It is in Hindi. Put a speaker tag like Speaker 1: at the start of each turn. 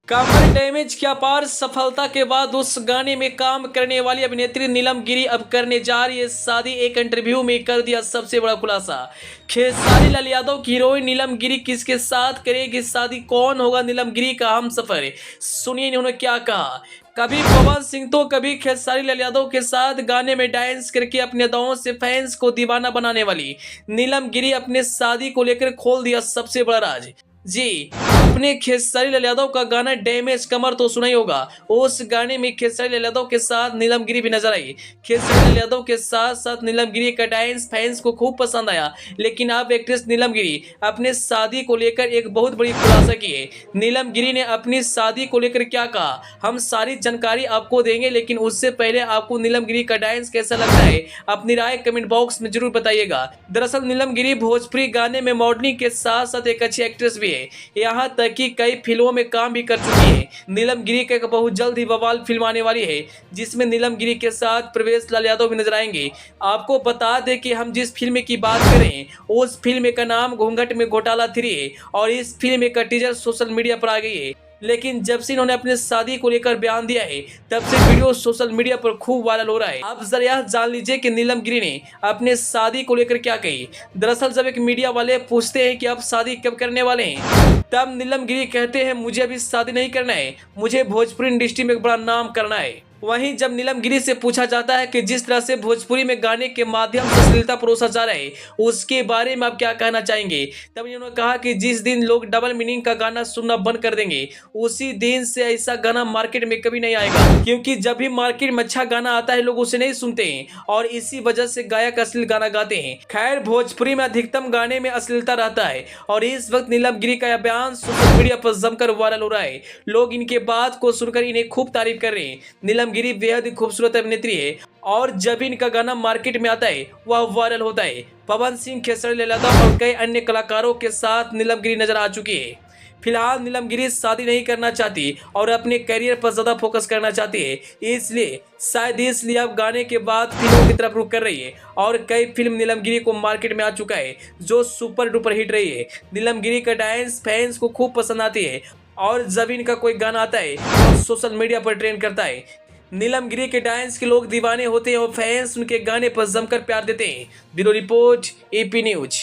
Speaker 1: कमर डैमेज की अपार सफलता के बाद उस गाने में काम करने वाली अभिनेत्री नीलम गिरी अब करने जा रही है शादी। एक इंटरव्यू में कर दिया सबसे बड़ा खुलासा। खेसारी लाल यादव की हीरोइन नीलम गिरी किसके साथ करेगी शादी, कौन होगा नीलम गिरी का हमसफर, सुनिए इन्होंने क्या कहा। कभी पवन सिंह तो कभी खेसारी लाल यादव के साथ गाने में डांस करके अपने अदाओं से फैंस को दीवाना बनाने वाली नीलम गिरी अपने शादी को लेकर खोल दिया सबसे बड़ा राज। जी, आपने खेसारी लाल यादव का गाना डैमेज कमर तो सुना ही होगा। उस गाने में खेसारी लाल यादव के साथ नीलम गिरी भी नजर आई। खेसारी लाल यादव के साथ साथ नीलम गिरी का डांस फैंस को खूब पसंद आया। लेकिन अब एक्ट्रेस नीलम गिरी अपने शादी को लेकर एक बहुत बड़ी खुलासा की है। नीलम गिरी ने अपनी शादी को लेकर क्या कहा, हम सारी जानकारी आपको देंगे, लेकिन उससे पहले आपको नीलम गिरी का डांस कैसा लगता है अपनी राय कमेंट बॉक्स में जरूर बताइएगा। दरअसल नीलम गिरी भोजपुरी गाने में मॉडलिंग के साथ साथ एक अच्छी एक्ट्रेस भी है। यहाँ तक कि कई फिल्मों में काम भी कर चुकी है। नीलम गिरी का बहुत जल्द ही बवाल फिल्म आने वाली है जिसमें नीलम गिरी के साथ प्रवेश लाल यादव भी नजर आएंगे। आपको बता दें कि हम जिस फिल्म की बात करें उस फिल्म का नाम घूंघट में घोटाला 3 है और इस फिल्म का टीजर सोशल मीडिया पर आ गई है। लेकिन जब से इन्होंने अपने शादी को लेकर बयान दिया है तब से वीडियो सोशल मीडिया पर खूब वायरल हो रहा है। आप जरा यह जान लीजिए कि नीलम गिरी ने अपने शादी को लेकर क्या कही। दरअसल जब एक मीडिया वाले पूछते हैं कि आप शादी कब करने वाले हैं, तब नीलम गिरी कहते हैं मुझे अभी शादी नहीं करना है, मुझे भोजपुरी इंडस्ट्री में एक बड़ा नाम करना है। वहीं जब नीलम गिरी से पूछा जाता है कि जिस तरह से भोजपुरी में गाने के माध्यम से अश्लीलता परोसा जा रहा है उसके बारे में आप क्या कहना चाहेंगे, तब इन्होंने कहा कि जिस दिन लोग डबल मीनिंग का गाना सुनना बंद कर देंगे उसी दिन से ऐसा गाना मार्केट में कभी नहीं आएगा, क्योंकि जब भी मार्केट में अच्छा गाना आता है लोग उसे नहीं सुनते हैं और इसी वजह से गायक अश्लील गाना गाते हैं। खैर, भोजपुरी में अधिकतम गाने में अश्लीलता रहता है और इस वक्त नीलम गिरी का यह बयान सोशल मीडिया पर जमकर वायरल हो रहा है। लोग इनके बात को सुनकर इन्हें खूब तारीफ कर रहे हैं। नीलम गिरी बेहद खूबसूरत अभिनेत्री है और जब इनका गाना मार्केट में आता है वह वायरल होता है। पवन सिंह, खेसारी लाल यादव और कई अन्य कलाकारों के साथ नीलम गिरी नजर आ चुकी है। फिलहाल नीलम गिरी शादी नहीं करना चाहती और अपने करियर पर ज्यादा फोकस करना चाहती है, इसलिए शायद इसलिए अब गाने के बाद फिल्मों की तरफ रुख कर रही है और कई फिल्म नीलम गिरी को मार्केट में आ चुका है जो सुपर डुपर हिट रही है। नीलम गिरी का डांस फैंस को खूब पसंद आती है और जब इनका कोई गाना आता है तो सोशल मीडिया पर ट्रेंड करता है। नीलम गिरी के डांस के लोग दीवाने होते हैं और फैंस उनके गाने पर जमकर प्यार देते हैं। Bureau report, AP news.